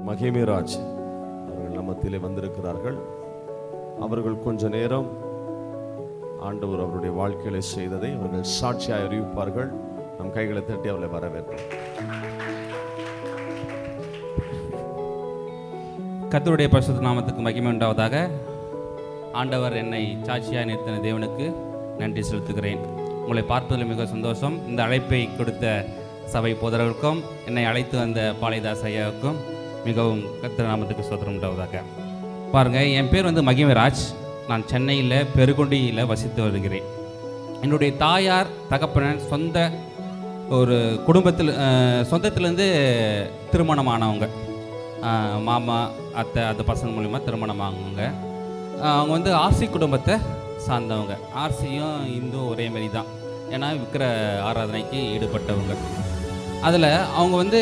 மகிமிராஜ் அவர்கள் நம்மத்திலே வந்திருக்கிறார்கள். அவர்கள் கொஞ்ச நேரம் ஆண்டவர் அவருடைய வாழ்க்கையில செய்ததை அவர்கள் சாட்சியாக அறிவிப்பார்கள். நம் கைகளை தட்டி அவர்களை வரவேற்போம். கர்த்தருடைய பரிசுத்த நாமத்துக்கு மகிமை உண்டாவதாக. ஆண்டவர் என்னை சாட்சியாக நிறுத்தின தேவனுக்கு நன்றி செலுத்துகிறேன். உங்களை பார்ப்பதில் மிக சந்தோஷம். இந்த அழைப்பை கொடுத்த சபை போதரருக்கும் என்னை அழைத்து வந்த பாலைதாஸ் ஐயாவுக்கும் மிகவும் கர்த்தர் நாமத்துக்கு ஸ்தோத்திரம் உண்டாவதாக. பாருங்கள், என் பேர் மகிமராஜ். நான் சென்னையில் பெருகுண்டியில் வசித்து வருகிறேன். என்னுடைய தாயார் தகப்பன சொந்த ஒரு குடும்பத்தில் சொந்தத்திலேருந்து திருமணமானவங்க. மாமா அத்தை அந்த பசங்க மூலிமா திருமணமானவங்க. அவங்க ஆர்சி குடும்பத்தை சார்ந்தவங்க. ஆர்சியும் இந்து ஒரே மாதிரி தான். ஏன்னா விக்கிர ஆராதனைக்கு ஈடுபட்டவங்க. அதில் அவங்க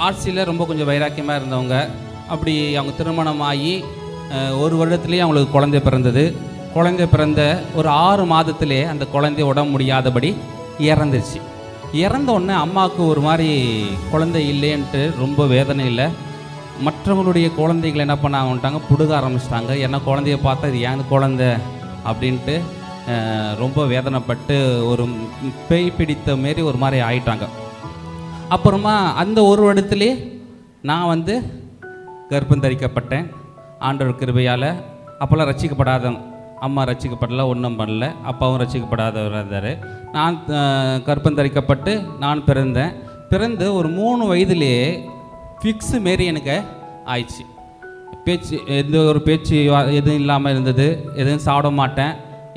ஆர்சியில் ரொம்ப கொஞ்சம் வைராக்கியமாக இருந்தவங்க. அப்படி அவங்க திருமணமாகி ஒரு வருடத்துலேயே அவங்களுக்கு குழந்தை பிறந்தது. குழந்தை பிறந்த ஒரு 6 மாதத்திலே அந்த குழந்தை உடம்பு முடியாதபடி இறந்துருச்சு. இறந்த உடனே அம்மாவுக்கு ஒரு மாதிரி குழந்தை இல்லைன்ட்டு ரொம்ப வேதனையில் மற்றவங்களுடைய குழந்தைகளை என்ன பண்ணாங்கட்டாங்க, புடுக ஆரம்பிச்சிட்டாங்க. ஏன்னா குழந்தைய பார்த்தா இது ஏன் குழந்தை அப்படின்ட்டு ரொம்ப வேதனைப்பட்டு ஒரு பேய் பிடித்த மாரி ஒரு மாதிரி ஆயிட்டாங்க. அப்புறமா அந்த ஒரு வருடத்துலேயே நான் கர்ப்பம் தரிக்கப்பட்டேன். ஆண்டவர் கிருபையால். அப்போல்லாம் ரட்சிக்கப்படாத அம்மா ரட்சிக்கப்படல, ஒன்றும் பண்ணல. அப்பாவும் ரட்சிக்கப்படாதவர் இருந்தார். நான் கர்ப்பம் தரிக்கப்பட்டு நான் பிறந்தேன். பிறந்து ஒரு 3 வயதுலேயே ஃபிக்ஸு மாரி எனக்கு ஆயிடுச்சு. பேச்சு எந்த ஒரு பேச்சு எதுவும் இல்லாமல் இருந்தது. எதுவும் சாப்பிட மாட்டேன்,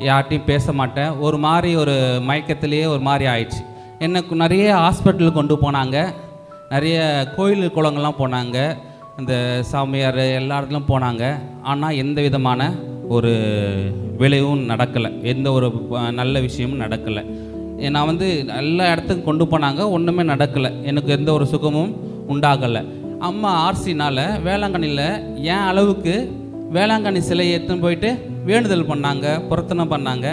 யார்ட்டையும் பேச மாட்டேன். ஒரு மாதிரி ஒரு மயக்கத்திலேயே ஒரு மாதிரி ஆயிடுச்சு. எனக்கு நிறைய ஹாஸ்பிட்டலுக்கு கொண்டு போனாங்க. நிறைய கோயில் குளங்கள்லாம் போனாங்க. இந்த சாமியார் எல்லா இடத்துலையும் போனாங்க. ஆனால் எந்த விதமான ஒரு விளைவும் நடக்கலை. எந்த ஒரு நல்ல விஷயமும் நடக்கலை. நான் எல்லா இடத்துக்கும் கொண்டு போனாங்க, ஒன்றுமே நடக்கலை. எனக்கு எந்த ஒரு சுகமும் உண்டாகலை. அம்மா ஆர்சினால் வேளாங்கண்ணியில் என் அளவுக்கு வேளாங்கண்ணி சிலையை எடுத்துன்னு போயிட்டு வேண்டுதல் பண்ணாங்க, பிரார்த்தனை பண்ணாங்க.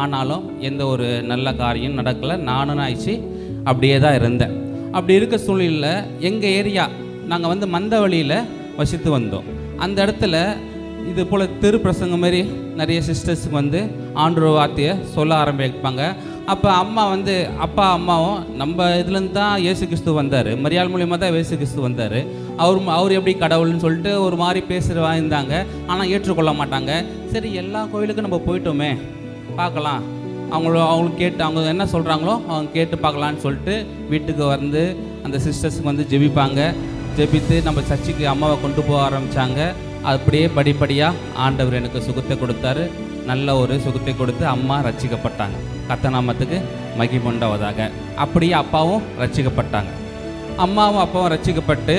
ஆனாலும் எந்த ஒரு நல்ல காரியம் நடக்கலை. நானும் ஆயிடுச்சு அப்படியே தான் இருந்தேன். அப்படி இருக்க சூழ்நிலையில் எங்கள் ஏரியா நாங்கள் மந்தவழியில் வசித்து வந்தோம். அந்த இடத்துல இது போல் தெரு பிரசங்கம் மாதிரி நிறைய சிஸ்டர்ஸுக்கு ஆண்டவர் வார்த்தையை சொல்ல ஆரம்பிப்பாங்க. அப்போ அம்மா அப்பா அம்மாவும் நம்ம இதுலேருந்து தான் இயேசு கிறிஸ்து வந்தார், மரியாள் மூலியமாக தான் இயேசு கிறிஸ்து வந்தார், அவர் எப்படி கடவுள்னு சொல்லிட்டு ஒரு மாதிரி பேசுகிறவா இருந்தாங்க. ஆனால் ஏற்றுக்கொள்ள மாட்டாங்க. சரி, எல்லா கோயிலுக்கும் நம்ம போயிட்டோமே, பார்க்கலாம், அவங்களுக்கு கேட்டு அவங்க என்ன சொல்கிறாங்களோ அவங்க கேட்டு பார்க்கலான்னு சொல்லிட்டு வீட்டுக்கு அந்த சிஸ்டர்ஸுக்கு ஜெபிப்பாங்க. ஜெபித்து நம்ம சர்ச்சுக்கு அம்மாவை கொண்டு போக ஆரம்பித்தாங்க. அப்படியே படிப்படியாக ஆண்டவர் எனக்கு சுகத்தை கொடுத்தாரு. நல்ல ஒரு சுகத்தை கொடுத்து அம்மா ரட்சிக்கப்பட்டாங்க. கர்த்தர் நாமத்துக்கு மகிமை உண்டாவதாக. அப்படியே அப்பாவும் ரட்சிக்கப்பட்டாங்க. அம்மாவும் அப்பாவும் ரட்சிக்கப்பட்டு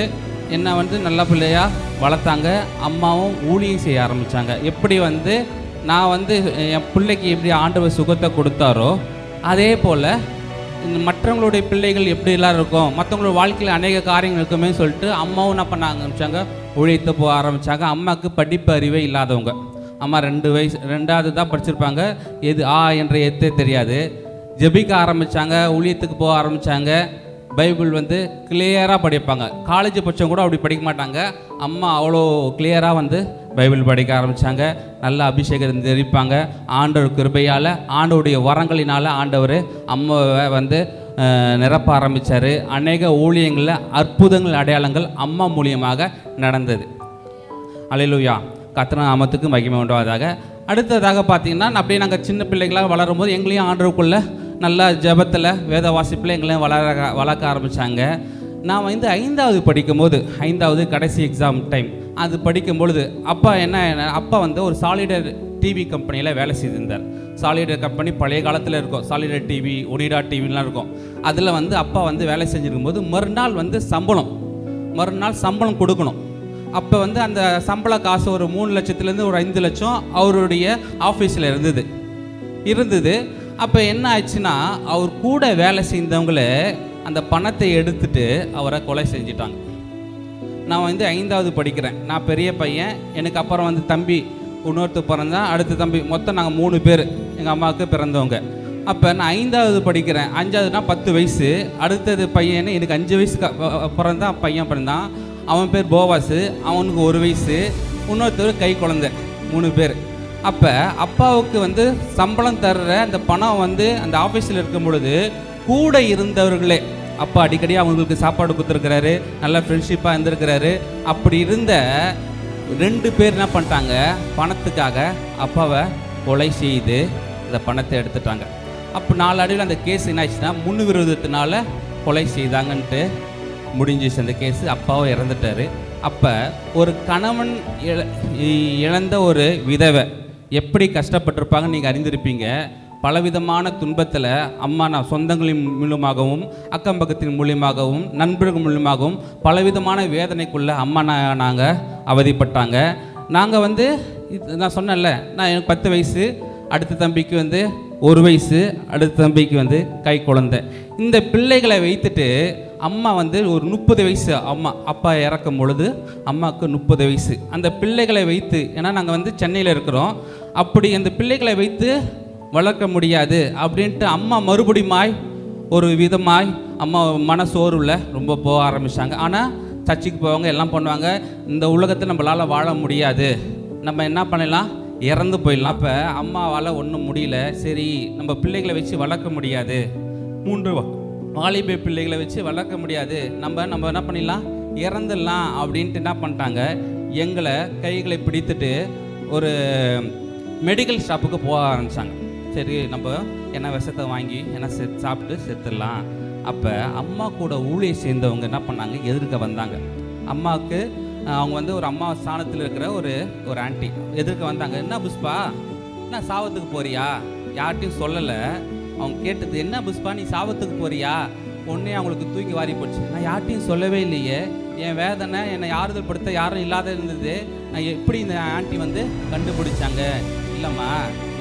என்னை நல்ல பிள்ளையாக வளர்த்தாங்க. அம்மாவும் ஊழியம் செய்ய ஆரம்பித்தாங்க. எப்படி நான் என் பிள்ளைக்கு எப்படி ஆண்டவர் சுகத்தை கொடுத்தாரோ அதே போல் மற்றவங்களுடைய பிள்ளைகள் எப்படிலாம் இருக்கும், மற்றவங்களோட வாழ்க்கையில் அநேக காரியங்கள் இருக்குமே சொல்லிட்டு அம்மாவும் என்ன பண்ண ஆரம்பித்தாங்க, உழைத்து போக ஆரம்பித்தாங்க. அம்மாவுக்கு படிப்பு அறிவே இல்லாதவங்க. அம்மா 2வது தான் படிச்சிருப்பாங்க. எது என்ற எத்தே தெரியாது. ஜெபிக்க ஆரம்பித்தாங்க, ஊழியத்துக்கு போக ஆரம்பித்தாங்க. பைபிள் கிளியராக படிப்பாங்க. காலேஜ் பட்சம் கூட அப்படி படிக்க மாட்டாங்க. அம்மா அவ்வளோ கிளியராக பைபிள் படிக்க ஆரம்பித்தாங்க. நல்ல அபிஷேகம் தெரிவிப்பாங்க. ஆண்டவர் கிருபையால், ஆண்டவருடைய வரங்களினால் ஆண்டவர் அம்மாவை நிரப்ப ஆரம்பித்தார். அநேக ஊழியங்களில் அற்புதங்கள் அடையாளங்கள் அம்மா மூலியமாக நடந்தது. அல்லேலூயா. கர்த்தர் நாமத்துக்கு மகிமை உண்டாவதாக. அடுத்ததாக பார்த்தீங்கன்னா, அப்படியே நாங்கள் சின்ன பிள்ளைகளாக வளரும்போது எங்களையும் ஆண்டவருக்குள்ளே நல்லா ஜெபத்தில் வேத வாசிப்பில் எங்களையும் வளர்க்க ஆரம்பித்தாங்க. நான் 5வது படிக்கும்போது, 5வது கடைசி எக்ஸாம் டைம் அது படிக்கும்பொழுது அப்பா ஒரு சாலிடர் டிவி கம்பெனியில் வேலை செய்திருந்தார். சாலிடர் கம்பெனி பழைய காலத்தில் இருக்கும். சாலிடர் டிவி, ஒனிடா டிவிலாம் இருக்கும். அதில் அப்பா வேலை செஞ்சுருக்கும்போது மறுநாள் சம்பளம் கொடுக்கணும். அப்போ அந்த சம்பள காசு ஒரு 3 லட்சத்துலேருந்து ஒரு 5 லட்சம் அவருடைய ஆஃபீஸில் இருந்தது. அப்போ என்ன ஆயிடுச்சுன்னா, அவர் கூட வேலை செய்தவங்கள அந்த பணத்தை எடுத்துட்டு அவரை கொலை செஞ்சிட்டாங்க. நான் 5வது படிக்கிறேன். நான் பெரிய பையன். எனக்கு அப்புறம் தம்பி இன்னொருத்தர் பிறந்தான். அடுத்த தம்பி, மொத்தம் நாங்கள் 3 பேர் எங்கள் அம்மாவுக்கு பிறந்தவங்க. அப்போ நான் 5வது படிக்கிறேன். 5வதுனா 10 வயசு. அடுத்தது பையன் எனக்கு 5 வயசுக்கு அப்புறம் தான் பையன் பிறந்தான். அவன் பேர் போவாசு, அவனுக்கு 1 வயசு, இன்னொருத்தர் கை குழந்தை, 3 பேர். அப்போ அப்பாவுக்கு வந்து சம்பளம் தர்ற அந்த பணம் வந்து அந்த ஆஃபீஸில் இருக்கும் பொழுது கூட இருந்தவர்களே, அப்பா அடிக்கடி அவங்களுக்கு சாப்பாடு கொடுத்துருக்கிறாரு, நல்ல ஃப்ரெண்ட்ஷிப்பாக இருந்திருக்கிறாரு. அப்படி இருந்த 2 பேர் என்ன பண்ணிட்டாங்க, பணத்துக்காக அப்பாவை கொலை செய்து அந்த பணத்தை எடுத்துட்டாங்க. அப்போ நாளடைவில் அந்த கேஸ் என்ன ஆச்சுன்னா முன் விரோதத்தினால கொலை செய்தாங்கன்ட்டு முடிஞ்சிச்சு அந்த கேஸு. அப்பாவும் இறந்துட்டார். அப்போ ஒரு கணவன் இழந்த ஒரு விதவை எப்படி கஷ்டப்பட்டிருப்பாங்கன்னு நீங்கள் அறிந்திருப்பீங்க. பலவிதமான துன்பத்தில் அம்மா நான் சொந்தங்களின் மூலமாகவும் அக்கம் பக்கத்தின் மூலியமாகவும் நண்பர்கள் மூலியமாகவும் பலவிதமான வேதனைக்குள்ளே அம்மா நாங்கள் அவதிப்பட்டாங்க. நாங்கள் வந்து நான் சொன்னேன்ல, நான் எனக்கு 10 வயசு, அடுத்த தம்பிக்கு வந்து 1 வயசு, அடுத்த தம்பிக்கு வந்து கை குழந்தை. இந்த பிள்ளைகளை வைத்துட்டு அம்மா வந்து ஒரு 30 வயசு, அப்பா இறக்கும் பொழுது அம்மாவுக்கு 30 வயசு. அந்த பிள்ளைகளை வைத்து, ஏன்னா நாங்கள் வந்து சென்னையில் இருக்கிறோம், அப்படி அந்த பிள்ளைகளை வைத்து வளர்க்க முடியாது அப்படின்ட்டு அம்மா மறுபடியுமாய் ஒரு விதமாய் அம்மா மனசோர்வில் ரொம்ப போக ஆரம்பித்தாங்க. ஆனால் சர்ச்சுக்கு போவாங்க, எல்லாம் பண்ணுவாங்க. இந்த உலகத்தை நம்மளால் வாழ முடியாது, நம்ம என்ன பண்ணலாம், இறந்து போயிடலாம். அப்போ அம்மாவால் ஒன்றும் முடியல. சரி, நம்ம பிள்ளைகளை வச்சு வளர்க்க முடியாது, 3 வாலிப பிள்ளைகளை வச்சு வளர்க்க முடியாது, நம்ம என்ன பண்ணிடலாம், இறந்துடலாம் அப்படின்ட்டு என்ன பண்ணிட்டாங்க, எங்களை கைகளை பிடித்துட்டு ஒரு மெடிக்கல் ஷாப்புக்கு போக ஆரம்பித்தாங்க. சரி, நம்ம என்ன விஷத்தை வாங்கி என்ன சாப்பிட்டு செத்துடலாம். அப்போ அம்மா கூட ஊழியை சேர்ந்தவங்க என்ன பண்ணாங்க, எதிர்க்க வந்தாங்க. அம்மாவுக்கு அவங்க வந்து ஒரு அம்மா ஸ்தானத்தில் இருக்கிற ஒரு ஆண்டி எதிர்க்க வந்தாங்க. என்ன புஷ்பா, என்ன சாவத்துக்கு போறியா? யார்கிட்டையும் சொல்லலை. அவங்க கேட்டது, என்ன புஷ்பா நீ சாவத்துக்கு போறியா? ஒன்றே அவங்களுக்கு தூக்கி வாரி போச்சு. நான் யார்கிட்டையும் சொல்லவே இல்லையே, என் வேதனை என்னை ஆறுதல் படுத்த யாரும் இல்லாத இருந்தது, நான் எப்படி இந்த ஆண்டி வந்து கண்டுபிடிச்சாங்க? இல்லைம்மா,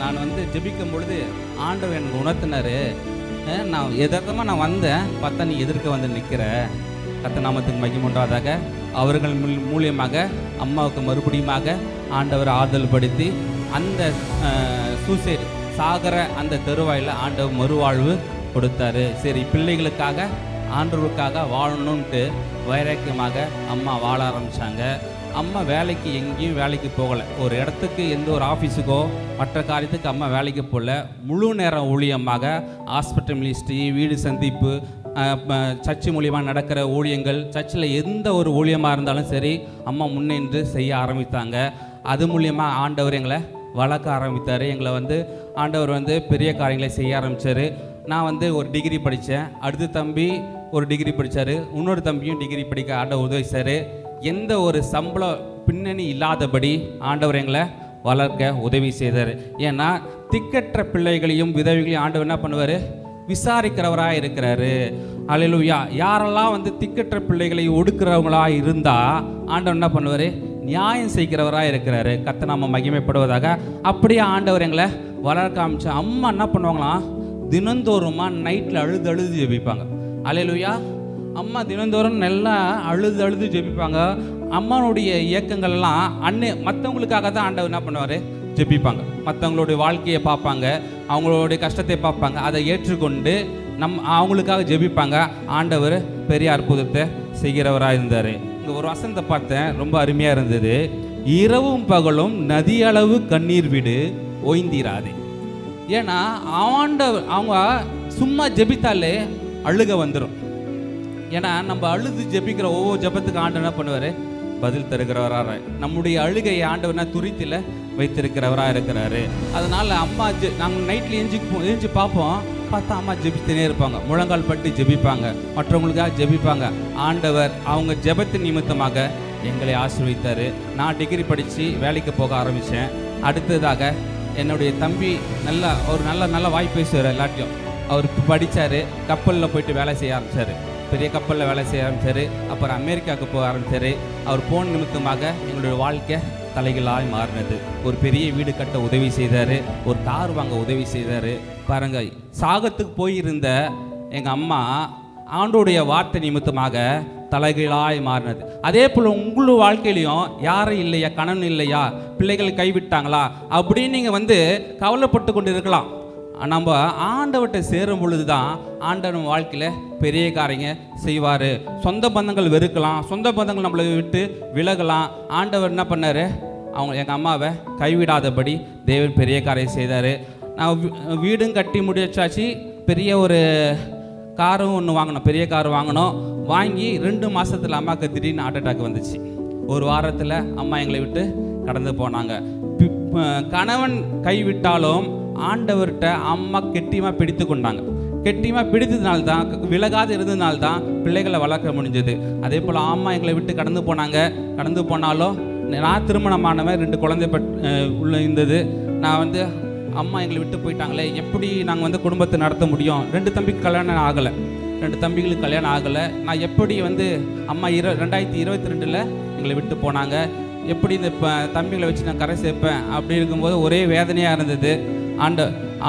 நான் வந்து ஜெபிக்கும் பொழுது ஆண்டவர் எனக்கு உணர்த்தினார், நான் எதார்த்தமாக நான் வந்தேன், பார்த்தா நீ எதிர்க்க வந்து நிற்கிற. கர்த்தர் நாமத்துக்கு மகிமை உண்டாவதாக. அவர்கள் மூலியமாக அம்மாவுக்கு மறுபடியுமாக ஆண்டவர் ஆறுதல் படுத்தி அந்த சூசைட் சாகர அந்த தெருவாயில் ஆண்டவர் மறுவாழ்வு கொடுத்தாரு. சரி, பிள்ளைகளுக்காக ஆண்டவருக்காக வாழணுன்ட்டு வைராக்கியமாக அம்மா வாழ ஆரம்பித்தாங்க. அம்மா வேலைக்கு எங்கேயும் வேலைக்கு போகலை. ஒரு இடத்துக்கு எந்த ஒரு ஆஃபீஸுக்கோ மற்ற காரியத்துக்கு அம்மா வேலைக்கு போகல. முழு நேரம் ஊழியமாக ஹாஸ்பிட்டல் மினிஸ்ட்ரி, வீடு சந்திப்பு, சர்ச்சு மூலியமாக நடக்கிற ஊழியங்கள், சர்ச்சில் எந்த ஒரு ஊழியமாக இருந்தாலும் சரி அம்மா முன்னின்று செய்ய ஆரம்பித்தாங்க. அது மூலியமாக ஆண்டவர் எங்களை வளர்க்க ஆரம்பித்தார். எங்களை வந்து ஆண்டவர் வந்து பெரிய காரியங்களை செய்ய ஆரம்பித்தார். நான் வந்து ஒரு டிகிரி படித்தேன், அடுத்த தம்பி ஒரு டிகிரி படித்தார், இன்னொரு தம்பியும் டிகிரி படிக்க ஆண்டவர் உதவிச்சார். எந்த ஒரு சம்பள பின்னணி இல்லாதபடி ஆண்டவர் எங்களை வளர்க்க உதவி செய்தார். ஏன்னா திக்கற்ற பிள்ளைகளையும் விதவைகளையும் ஆண்டவர் என்ன பண்ணுவார், விசாரிக்கிறவராக இருக்கிறாரு. அல்லேலூயா. யாரெல்லாம் வந்து திக்கற்ற பிள்ளைகளை ஒடுக்கிறவங்களாக இருந்தால் ஆண்டவர் என்ன பண்ணுவார், நியாயம் செய்கிறவராக இருக்கிறாரு. கர்த்தர் நாம மகிமைப்படுவதாக. அப்படியே ஆண்டவர் எங்களை வளர்க்க ஆரம்பிச்சு அம்மா என்ன பண்ணுவாங்களாம், தினந்தோறுமா நைட்டில் அழுது ஜெபிப்பாங்க. அல்லேலூயா. அம்மா தினந்தோறும் நல்லா அழுது ஜெபிப்பாங்க. அம்மாவுடைய இயக்கங்கள்லாம் மற்றவங்களுக்காக தான் ஆண்டவர் என்ன பண்ணுவார், ஜெபிப்பாங்க. மற்றவங்களுடைய வாழ்க்கையை பார்ப்பாங்க, அவங்களுடைய கஷ்டத்தை பார்ப்பாங்க, அதை ஏற்றுக்கொண்டு அவங்களுக்காக ஜெபிப்பாங்க. ஆண்டவர் பெரிய அற்புதத்தை செய்கிறவராக இருந்தார். இங்கே ஒரு வசனத்தை பார்த்தேன், ரொம்ப அருமையாக இருந்தது. இரவும் பகலும் நதியளவு கண்ணீர் விடு, ஓய்ந்திராதே. ஏன்னா அவங்க சும்மா ஜெபித்தாலே அழுக வந்துடும். ஏன்னா நம்ம அழுது ஜெபிக்கிற ஒவ்வொரு ஜெபத்துக்கு ஆண்டவர் என்ன பண்ணுவார், பதில் தருகிறவராக. நம்முடைய அழுகையை ஆண்டவர்னா துரித்தில் வைத்திருக்கிறவராக இருக்கிறாரு. அதனால் அம்மா நாங்கள் நைட்டில் எஞ்சி பார்ப்போம், பார்த்தா அம்மா ஜெபித்துனே இருப்பாங்க, முழங்கால் பட்டு ஜெபிப்பாங்க, மற்றவங்களுக்காக ஜெபிப்பாங்க. ஆண்டவர் அவங்க ஜெபத்தின் நிமித்தமாக எங்களை ஆசீர்வதித்தார். நான் டிகிரி படித்து வேலைக்கு போக ஆரம்பித்தேன். அடுத்ததாக என்னுடைய தம்பி நல்ல வாய் பேசுவார் எல்லாத்தையும். அவர் படித்தார், கப்பலில் போயிட்டு வேலை செய்ய ஆரம்பித்தார், பெரிய கப்பலில் வேலை செய்ய ஆரம்பித்தார். அப்புறம் அமெரிக்காவுக்கு போக ஆரம்பித்தார். அவர் போன நிமித்தமாக எங்களுடைய வாழ்க்கை தலைகளாக மாறினது. ஒரு பெரிய வீடு கட்ட உதவி செய்தார், ஒரு கார் வாங்க உதவி செய்தார். பாருங்க, சாகத்துக்கு போயிருந்த எங்கள் அம்மா ஆண்டோடைய வார்த்தை நிமித்தமாக தலைகளாய் மாறினது. அதே போல் உங்களுடைய வாழ்க்கையிலையும் யாரும் இல்லையா, கணவன் இல்லையா, பிள்ளைகள் கைவிட்டாங்களா அப்படின்னு நீங்கள் வந்து கவலைப்பட்டு கொண்டு இருக்கலாம். நம்ம ஆண்டவர்கிட்ட சேரும் பொழுது தான் ஆண்டவர் நம்ம வாழ்க்கையில் பெரிய காரியங்க செய்வார். சொந்த பந்தங்கள் வெறுக்கலாம், சொந்த பந்தங்கள் நம்மளை விட்டு விலகலாம். ஆண்டவர் என்ன பண்ணார், எங்கள் அம்மாவை கைவிடாதபடி தேவன் பெரிய காரியம் செய்தார். நான் வீடும் கட்டி முடிச்சாச்சு, பெரிய ஒரு காரும் ஒன்று வாங்கினோம், பெரிய கார் வாங்கினோம். வாங்கி 2 மாதத்தில் அம்மாவுக்கு திடீர்னு ஹார்ட் அட்டாக் வந்துச்சு. ஒரு வாரத்தில் அம்மா எங்களை விட்டு கடந்து போனாங்க. கணவன் கைவிட்டாலும் ஆண்டவர்கிட்ட அம்மா கெட்டியமாக பிடித்து கொண்டாங்க. கெட்டியமாக பிடித்ததுனால்தான், விலகாது இருந்ததுனால்தான் பிள்ளைகளை வளர்க்க முடிஞ்சது. அதே போல் அம்மா எங்களை விட்டு கடந்து போனாங்க. கடந்து போனாலும் நான் திருமணமானவன், 2 குழந்தை உள்ள இருந்தது. நான் அம்மா எங்களை விட்டு போயிட்டாங்களே, எப்படி நாங்கள் குடும்பத்தை நடத்த முடியும்? 2 தம்பிக்கு கல்யாணம் ஆகலை, 2 தம்பிகளுக்கு கல்யாணம் ஆகலை. நான் எப்படி அம்மா 2022 எங்களை விட்டு போனாங்க, எப்படி இந்த தம்பிகளை வச்சு நான் கரை சேர்ப்பேன்? அப்படி இருக்கும்போது ஒரே வேதனையாக இருந்தது.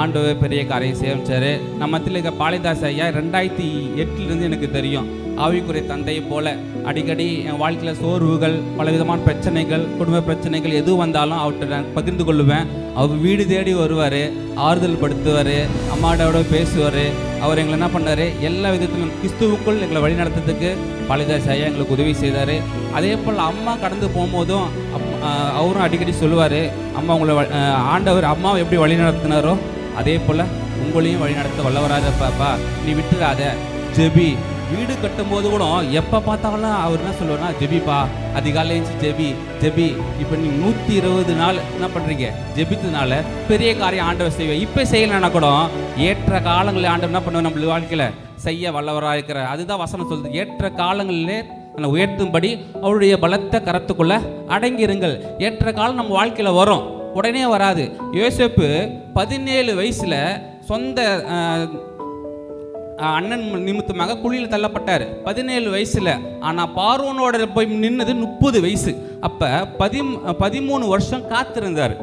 ஆண்டவர் பெரிய காரியம் சேமிச்சார். நம்ம மத்தியில் இருக்க பாலிதாஸ் ஐயா 2008 எனக்கு தெரியும். ஆவிக்குரிய தந்தையை போல அடிக்கடி என் வாழ்க்கையில் சோர்வுகள், பலவிதமான பிரச்சனைகள், குடும்ப பிரச்சனைகள் எது வந்தாலும் அவர்கிட்ட நான் பகிர்ந்து கொள்ளுவேன். அவர் வீடு தேடி வருவார், ஆறுதல் படுத்துவார், அம்மாவோட பேசுவார். அவர் எங்களை என்ன பண்ணார், எல்லா விதத்திலும் கிறிஸ்துவுக்குள் எங்களை வழி நடத்துறதுக்கு பாலிதாஸ் ஐயா எங்களுக்கு உதவி செய்தார். அதே போல் அம்மா கடந்து போகும்போதும் அவரும் அடிக்கடி சொல்லுவார், அம்மா உங்களை ஆண்டவர் அம்மாவை எப்படி வழி நடத்தினாரோ அதே போல் உங்களையும் வழி நடத்த வல்லவராக பாப்பா, நீ விட்டுறாத, ஜெபி. வீடு கட்டும்போது கூட எப்போ பார்த்தாலும் அவர் என்ன சொல்லுவார்னா, ஜெபிப்பா, அதிகாலை ஜெபி ஜெபி. இப்போ நீ 120 நாள் என்ன பண்ணுறீங்க, ஜெபித்ததுனால பெரிய காரியம் ஆண்டவர் செய்வேன். இப்போ செய்யலைன்னா கூட ஏற்ற காலங்களில் ஆண்டவர் என்ன பண்ணுவோம், நம்ம வாழ்க்கையில் செய்ய வல்லவராக இருக்கிற. அதுதான் வசனம் சொல்லுது, ஏற்ற காலங்களிலே உயர்த்தும்படி அவருடைய பலத்த கரத்துக்குள்ள அடங்கிருங்கள். ஏற்ற காலம் நம்ம வாழ்க்கையில் வரும், உடனே வராது. யோசேப்பு 17 வயசுல சொந்த அண்ணன் நிமித்தமாக குழியில் தள்ளப்பட்டார் 17 வயசுல. ஆனால் பார்வோனோட போய் நின்னது 30 வயசு. அப்போ 13 வருஷம் காத்திருந்தார்.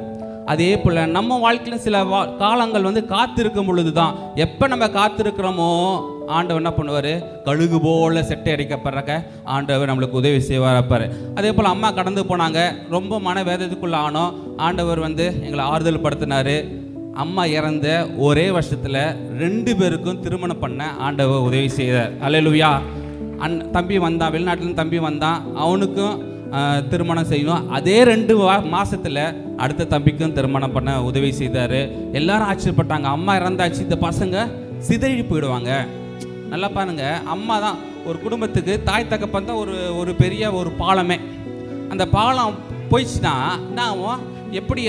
அதே போல் நம்ம வாழ்க்கையில் சில காலங்கள் காத்திருக்கும் பொழுது தான், எப்போ நம்ம காத்திருக்கிறோமோ ஆண்டவர் என்ன பண்ணுவார், கழுகு போல செட்டை அடிக்கப்படுறாங்க ஆண்டவர் நம்மளுக்கு உதவி செய்வார். அப்பார். அதே போல் அம்மா கடந்து போனாங்க, ரொம்ப மனவேதத்துக்குள்ள ஆனோம். ஆண்டவர் எங்களை ஆறுதல் படுத்தினார். அம்மா இறந்த ஒரே வருஷத்தில் 2 பேருக்கும் திருமணம் பண்ண ஆண்டவர் உதவி செய்தார். அல்லேலூயா. தம்பி வந்தான், வெளிநாட்டிலேருந்து தம்பி வந்தான், அவனுக்கும் திருமணம் செய்யணும். அதே 2 மாதத்தில் அடுத்த தம்பிக்கும் திருமணம் பண்ண உதவி செய்தார். எல்லாரும் ஆச்சரியப்பட்டாங்க, அம்மா இறந்தாச்சு, இந்த பசங்க சிதறி போயிடுவாங்க. நல்லா பாருங்க, அம்மா தான் ஒரு குடும்பத்துக்கு தாய் தகப்பன் தான் ஒரு பெரிய ஒரு பாலமே. அந்த பாலம் போயிடுச்சுன்னா நான் எப்படி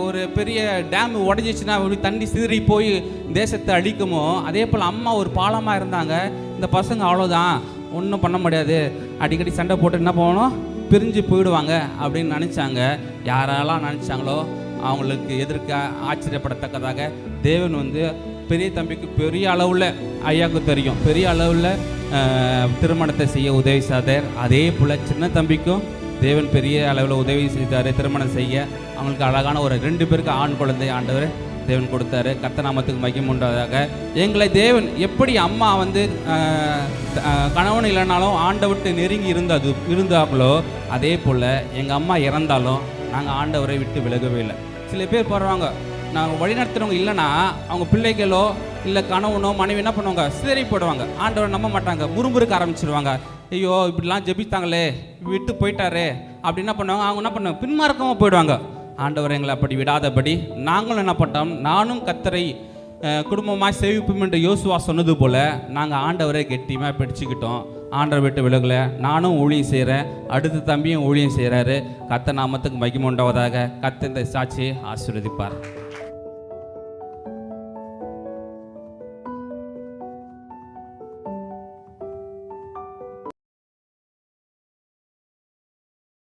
ஒரு பெரிய டேம் உடஞ்சிச்சுன்னா அப்படி தண்ணி சிதறி போய் தேசத்தை அழிக்குமோ, அதே போல் அம்மா ஒரு பாலமாக இருந்தாங்க. இந்த பசங்க அவ்வளோதான், ஒன்றும் பண்ண முடியாது, அடிக்கடி சண்டை போட்டு என்ன போகணும், பிரிஞ்சு போயிடுவாங்க அப்படின்னு நினச்சாங்க. யாரெல்லாம் நினச்சாங்களோ அவங்களுக்கு எதிர்க்க ஆச்சரியப்படத்தக்கதாக தேவன் பெரிய தம்பிக்கு பெரிய அளவில், ஐயாவுக்கு தெரியும், பெரிய அளவில் திருமணத்தை செய்ய உதவி செய்தார். அதே போல் சின்ன தம்பிக்கும் தேவன் பெரிய அளவில் உதவி செய்தார் திருமணம் செய்ய. அவங்களுக்கு அழகான ஒரு 2 பேருக்கு ஆண் குழந்தை ஆண்டவர் தேவன் கொடுத்தாரு. கர்த்தர் நாமத்துக்கு மகிமை உண்டாவதாக. எங்களை தேவன் எப்படி அம்மா கணவன் இல்லைனாலும் ஆண்டவர்கிட்ட நெருங்கி இருந்தாங்களோ அதே போல் எங்கள் அம்மா இறந்தாலும் நாங்கள் ஆண்டவரை விட்டு விலகவே இல்லை. சில பேர் போடுறாங்க, நாங்கள் வழிநடத்துறவங்க இல்லைன்னா அவங்க பிள்ளைகளோ இல்லை கணவனோ மனைவி என்ன பண்ணுவாங்க, சிதறி போடுவாங்க, ஆண்டவரை நம்ப மாட்டாங்க, முறுமுறுக்க ஆரம்பிச்சிடுவாங்க. ஐயோ இப்படிலாம் ஜெபித்தாங்களே, விட்டு போயிட்டாரே அப்படி என்ன பண்ணுவாங்க, அவங்க என்ன பண்ணுவாங்க, பின்மார்க்கமாக போயிடுவாங்க. ஆண்டவர் எங்களை அப்படி விடாதபடி நாங்களும் என்ன பண்ணோம், நானும் கர்த்தரை குடும்பமாக சேவிப்போம் என்று யோசுவா சொன்னது போல் நாங்கள் ஆண்டவரை கெட்டியமாக பிடிச்சிக்கிட்டோம். ஆண்டவர் விட்டு விலகலை. நானும் ஊழியம் செய்கிறேன், அடுத்த தம்பியும் ஊழியம் செய்கிறாரு. கர்த்தர் நாமத்துக்கு மகிமை உண்டாவதாக. கர்த்தர் இந்த சாட்சியை ஆசீர்வதிப்பார்.